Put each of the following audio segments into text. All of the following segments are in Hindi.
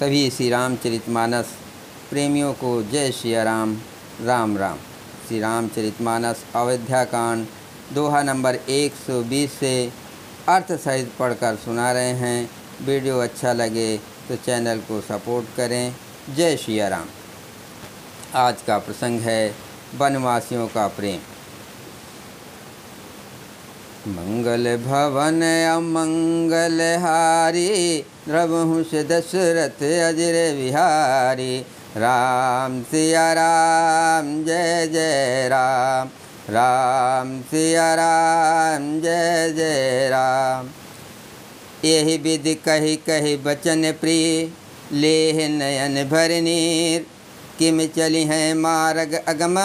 सभी श्री रामचरितमानस प्रेमियों को जय श्री राम। राम राम। श्री रामचरितमानस अयोध्या कांड दोहा नंबर 120 से अर्थ सहित पढ़कर सुना रहे हैं। वीडियो अच्छा लगे तो चैनल को सपोर्ट करें। जय श्री राम। आज का प्रसंग है वनवासियों का प्रेम। मंगल भवन अमंगल हारी, द्रवहुष दशरथ अजर विहारी। राम सिया राम जय जय राम, राम सिया राम जय जय राम। यही विधि कही कही बचन प्रिय, लेह नयन भर नीर। किम चली हैं मार्ग अगम,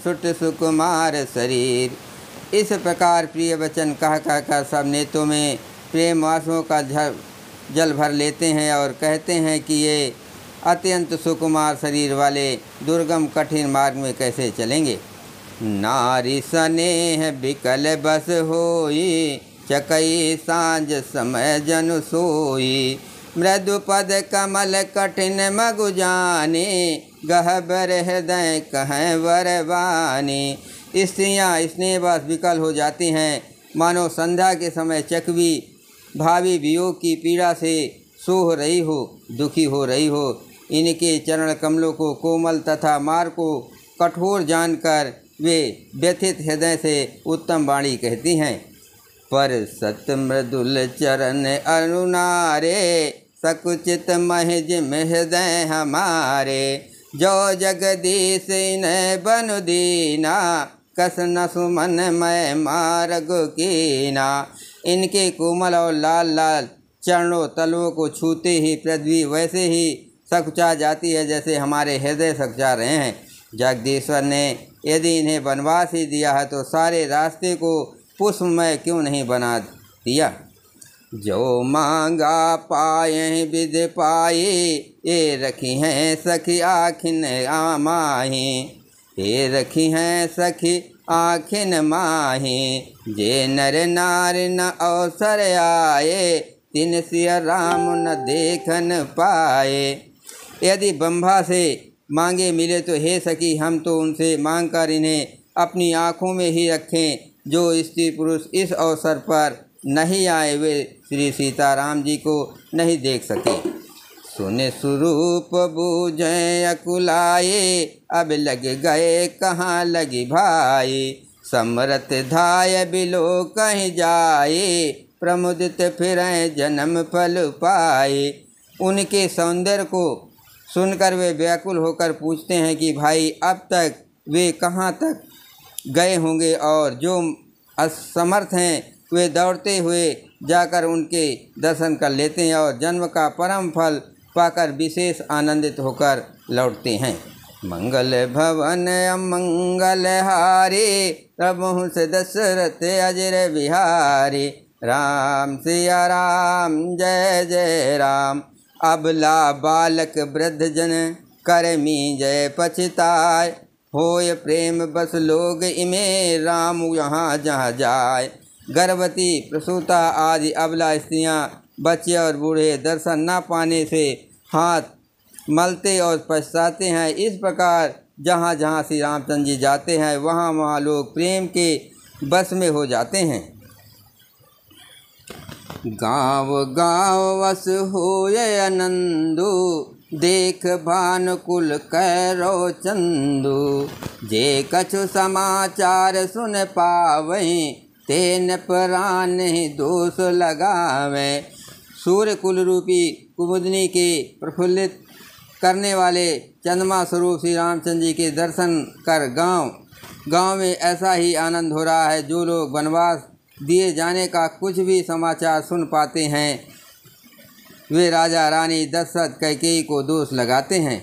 सुट सुकुमार शरीर। इस प्रकार प्रिय वचन कह कर सब नेतों में प्रेम आंसुओं का जल भर लेते हैं और कहते हैं कि ये अत्यंत सुकुमार शरीर वाले दुर्गम कठिन मार्ग में कैसे चलेंगे। नारी स्नेह बिकल बस होई, चकई सांझ समय जन सोई। मृदु पद कमल कठिन मगु जाने, गहबर हृदय कहें वरवानी। स्त्रियाँ स्नेहवश विकल हो जाती हैं, मानो संध्या के समय चकवी भावी वियोग की पीड़ा से सोह रही हो, दुखी हो रही हो। इनके चरण कमलों को कोमल तथा मार्ग को कठोर जानकर वे व्यथित हृदय से उत्तम वाणी कहती हैं। पर सत मृदुल चरण अनुनारे, सकुचित महज हृदय हमारे। जो जगदीश इन्हें बनु दीना, कस न सुमन मैं मार्ग कीना। इनके कोमल और लाल लाल चरणों तलवों को छूते ही पृथ्वी वैसे ही सकुचा जाती है जैसे हमारे हृदय सकुचा रहे हैं। जगदीश्वर ने यदि इन्हें वनवास ही दिया है तो सारे रास्ते को पुष्पमय क्यों नहीं बना दिया। जो मांगा पाए विध पाए, ये रखी हैं सखी आखिन आमाही। ये रखी हैं सखी आखिन माही। जे नर नारी न अवसर आए, तिन सिया राम न देखन पाए। यदि बंभा से मांगे मिले तो हे सखी हम तो उनसे मांग कर इन्हें अपनी आँखों में ही रखें। जो स्त्री पुरुष इस अवसर पर नहीं आए वे श्री सीताराम जी को नहीं देख सके। सुने स्वरूप बूझे अकुलाए, अब लग गए कहाँ लगी भाई। समरथ धाय बिलो कहीं जाए, प्रमुदित फिरें जन्म फल पाए। उनके सौंदर्य को सुनकर वे व्याकुल होकर पूछते हैं कि भाई अब तक वे कहाँ तक गए होंगे, और जो असमर्थ हैं वे दौड़ते हुए जाकर उनके दर्शन कर लेते हैं और जन्म का परम फल पाकर विशेष आनंदित होकर लौटते हैं। मंगल भवन अमंगल हारी, प्रभु से दशरथ अजर विहारी। राम सिया राम जय जय राम। अबला बालक वृद्ध जन करमी जय पछताय। होय प्रेम बस लोग इमे, राम यहाँ जहाँ जाय। गर्भवती प्रसूता आदि अबला स्त्रियाँ बच्चे और बूढ़े दर्शन न पाने से हाथ मलते और पछताते हैं। इस प्रकार जहाँ जहाँ श्री रामचंद्र जी जाते हैं वहाँ वहाँ लोग प्रेम के बस में हो जाते हैं। गाँव गाँव वस होय आनंदो, देख भानुकुल कैरो चंदू। जे कछु समाचार सुन पावहीं, तेन प्राण ही दोष लगावें। सूर्य कुल रूपी कुमुदनी के प्रफुल्लित करने वाले चंद्रमा स्वरूप श्री रामचंद्र जी के दर्शन कर गांव में ऐसा ही आनंद हो रहा है। जो लोग वनवास दिए जाने का कुछ भी समाचार सुन पाते हैं वे राजा रानी दशरथ कैकेयी को दोष लगाते हैं।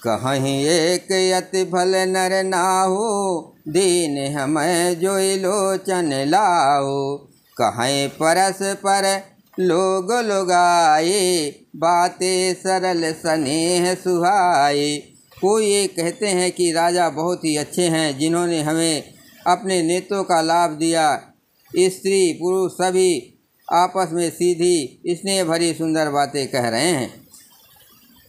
कहीं एक अति भल नर नाहो, दीन हमें जो लोचन लाओ। कहीं परस पर लोग लोगाए, बातें सरल स्नेह सुहाए। कोई ये कहते हैं कि राजा बहुत ही अच्छे हैं जिन्होंने हमें अपने नेत्रों का लाभ दिया। स्त्री पुरुष सभी आपस में सीधी स्नेह भरी सुंदर बातें कह रहे हैं।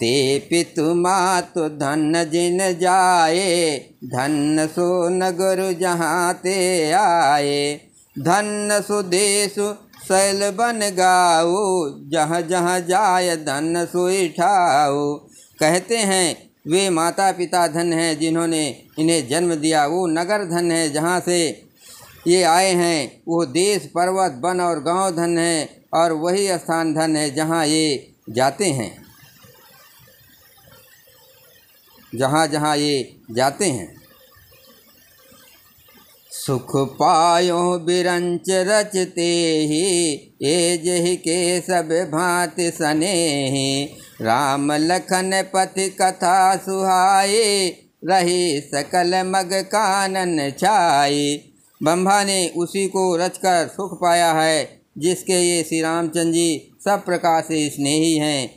ते पितु मातु धन जिन जाए, धन सो नगर जहाँ ते आए। धन सो देश शैल बन गाओ, जहाँ जहाँ जाय धन सोई ठाओ। कहते हैं वे माता पिता धन हैं जिन्होंने इन्हें जन्म दिया, वो नगर धन है जहाँ से ये आए हैं, वो देश पर्वत वन और गांव धन है, और वही स्थान धन है जहाँ ये जाते हैं, जहाँ जहाँ ये जाते हैं। सुख पायो बिरंच रचते ही, एजहि के सब भांति सनेहि। राम लखन पथि कथा सुहाए, रही सकल मग कानन छाई। ब्रह्मा ने उसी को रचकर सुख पाया है जिसके ये श्री रामचंद्र जी सब प्रकार से स्नेही हैं।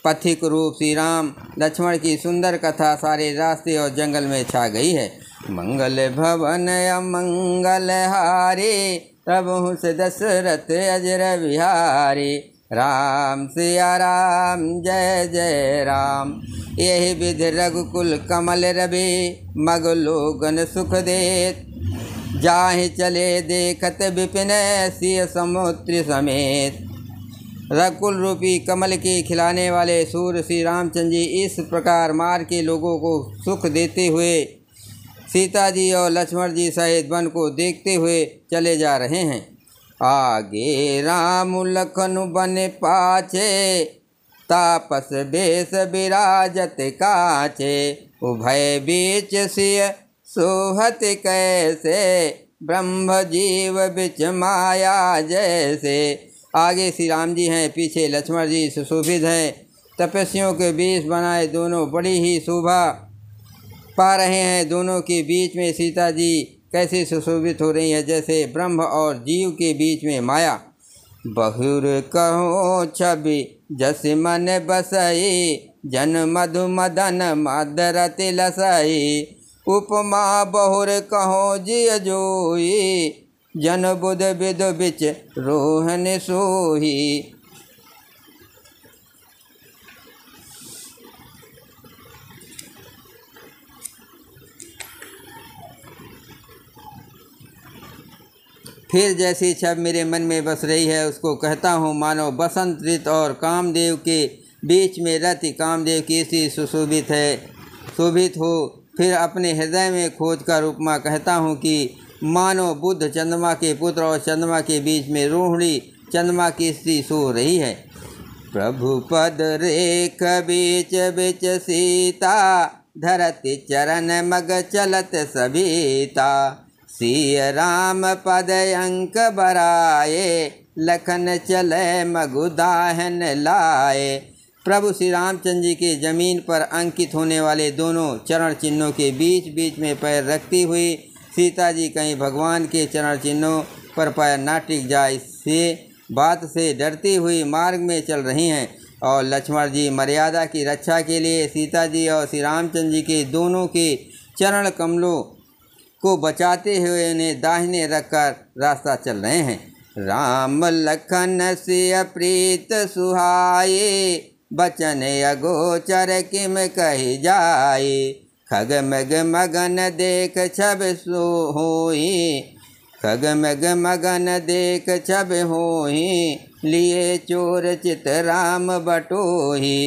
पथिक रूप श्री राम लक्ष्मण की सुंदर कथा सारे रास्ते और जंगल में छा गई है। मंगल भवन अमंगल हारे, प्रभु से दशरथ अजर बिहारी। राम सिया राम जय जय राम। यही विधि रघुकुल कमल रवि, मग लोगन सुख देत। जाहि चले देखत विपिन, सिय समुद्र समेत। रघुकुल रूपी कमल के खिलाने वाले सूर्य श्री रामचंद्र जी इस प्रकार मार के लोगों को सुख देते हुए सीता जी और लक्ष्मण जी सहित वन को देखते हुए चले जा रहे हैं। आगे राम लखन बन पाछे, तापस बेस विराजत काछे। उभय बीच सिय सोहत कैसे, ब्रह्म जीव बिच माया जैसे। आगे श्री राम जी हैं, पीछे लक्ष्मण जी सुशोभित हैं। तपस्वियों के बीच बनाए दोनों बड़ी ही शोभा पा रहे हैं। दोनों के बीच में सीता जी कैसे सुशोभित हो रही है, जैसे ब्रह्म और जीव के बीच में माया। बहुर कहो छवि जस मन बसई, जन मधु मदन मदरति लसई। उपमा बहुर कहो जिय जोई, जन बुध विद बिच रोहन सोही। फिर जैसी छब मेरे मन में बस रही है उसको कहता हूँ, मानो बसंत ऋतु और कामदेव के बीच में रति कामदेव की सी सुशोभित है, शोभित हो। फिर अपने हृदय में खोज कर उपमा कहता हूँ कि मानो बुध चंद्रमा के पुत्र और चंद्रमा के बीच में रोहिणी चंद्रमा की सी सो रही है। प्रभु पद रेख बीच बिच सीता, धरती चरण मग चलत सभीता। सिय राम पद अंक बराए, लखन चले मगुदाहन लाए। प्रभु श्री रामचंद्र जी के जमीन पर अंकित होने वाले दोनों चरण चिन्हों के बीच बीच में पैर रखती हुई सीता जी कहीं भगवान के चरण चिन्हों पर पैर ना टिक जाए से बात से डरती हुई मार्ग में चल रही हैं। और लक्ष्मण जी मर्यादा की रक्षा के लिए सीता जी और श्री रामचंद्र जी के दोनों के चरण कमलों को बचाते हुए उन्हें दाहिने रखकर रास्ता चल रहे हैं। राम लखन सिय प्रीत सुहाए, बचन अगोचर किम कही जाए। खग मग मगन देख छब सो होई, खग मग मगन देख छब होई। लिए चोर चित राम बटोही।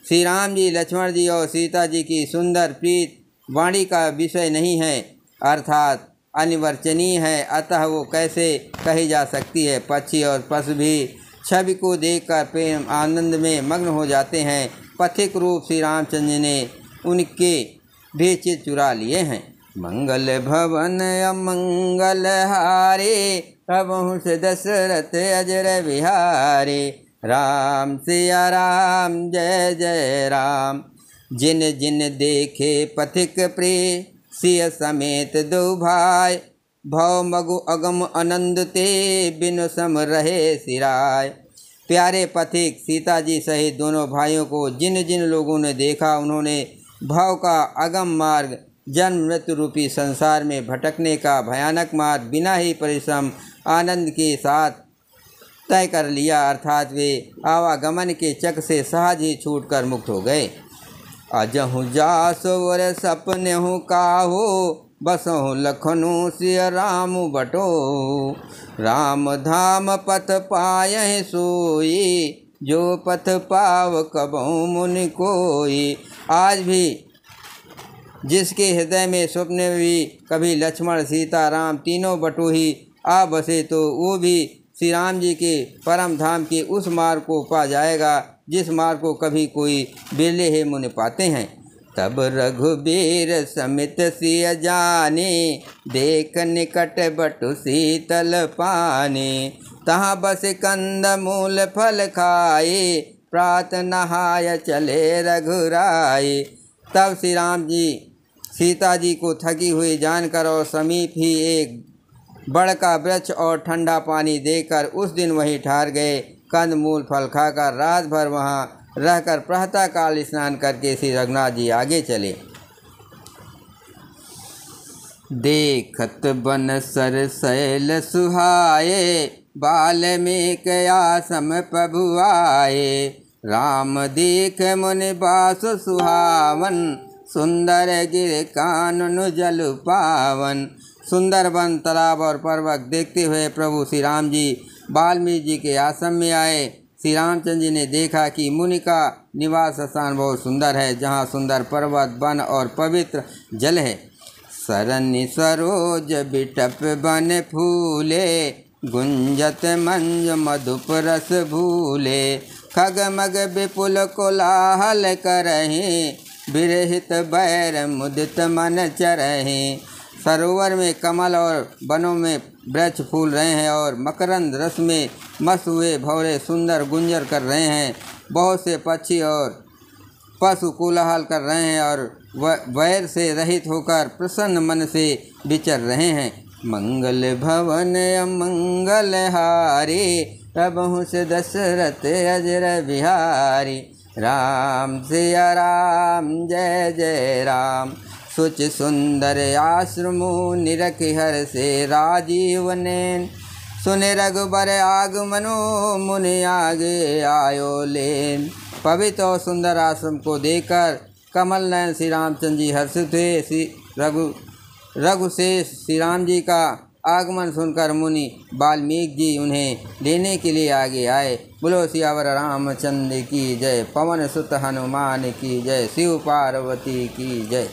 श्री राम जी लक्ष्मण जी और सीता जी की सुंदर प्रीत वाणी का विषय नहीं है, अर्थात अनिवर्चनीय है, अतः वो कैसे कही जा सकती है। पक्षी और पशु भी छवि को देखकर प्रेम आनंद में मग्न हो जाते हैं। पथिक रूप श्री रामचंद्र ने उनके भी चित चुरा लिए हैं। मंगल भवन अमंगल हारे, प्रभु से दशरथ अजर बिहारी। राम सिया राम जय जय राम। जिन जिन देखे पथिक प्रिय, सिय समेत दो भाई। भव मगु अगम आनंद ते, बिनु सम रहे सिराय। प्यारे पथिक सीता जी सहित दोनों भाइयों को जिन जिन लोगों ने देखा, उन्होंने भव का अगम मार्ग, जन्म मृत्यु रूपी संसार में भटकने का भयानक मार्ग बिना ही परिश्रम आनंद के साथ तय कर लिया, अर्थात वे आवागमन के चक से सहज ही छूटकर मुक्त हो गए। अजहु जासुर सपने हूँ काहो, बसहु लखनऊ सिय राम बटो। राम धाम पथ पायहि सोई, जो पथ पाव कबहु मुनि कोई। आज भी जिसके हृदय में स्वप्न में भी कभी लक्ष्मण सीता राम तीनों बटोही आ बसे, तो वो भी श्री राम जी के परम धाम के उस मार्ग को पा जाएगा जिस मार्ग को कभी कोई बिरले ही मुनि पाते हैं। तब रघुबीर समित सिय जाने, देख निकट बटु शीतल पाने। तहाँ बस कंद मूल फल खाए, प्रात नहाय चले रघुराए। तब श्री राम जी सीता जी को थकी हुई जानकर और समीप ही एक बड़का वृक्ष और ठंडा पानी देकर उस दिन वहीं ठहर गए। कंद मूल फल खाकर रात भर वहाँ रहकर प्रातः काल स्नान करके श्री रघुनाथ जी आगे चले। देखत बन सर शैल सुहाए, वाल्मीकि आश्रम प्रभु आए। राम देख मुनि बास सुहावन, सुंदर गिर कानन जल पावन। सुंदर वन तालाब और पर्वत देखते हुए प्रभु श्री राम जी वाल्मीकि जी के आश्रम में आए। श्री रामचंद्र जी ने देखा कि मुनि का निवास स्थान बहुत सुंदर है, जहाँ सुंदर पर्वत वन और पवित्र जल है। सरनि सरोज बिटप बन फूले, गुंजत मंज मधुप रस भूले। खगमग विपुल कोलाहल करहि, बिरहित बैर मुदित मन चरहि। सरोवर में कमल और वनों में वृक्ष फूल रहे हैं और मकरंद रस में मस्त हुए भौरे सुंदर गुंजर कर रहे हैं। बहुत से पक्षी और पशु कोलाहल कर रहे हैं और वैर से रहित होकर प्रसन्न मन से विचर रहे हैं। मंगल भवन अमंगल हारी, प्रभु से दशरथ अजर बिहारी। राम सिया राम जय जय राम, सुच सुंदर आश्रमो निरख हर से राजीव नैन। सुने रघुबर आगमनो, मुनि आगे आयो लेन। पवित्र और सुंदर आश्रम को देखकर कमल नयन श्री रामचंद्र जी हर्षित हुए। रघु से श्री राम जी का आगमन सुनकर मुनि वाल्मीकि जी उन्हें लेने के लिए आगे आए। बोलो सियावर रामचंद्र की जय, पवन सुत हनुमान की जय, शिव पार्वती की जय।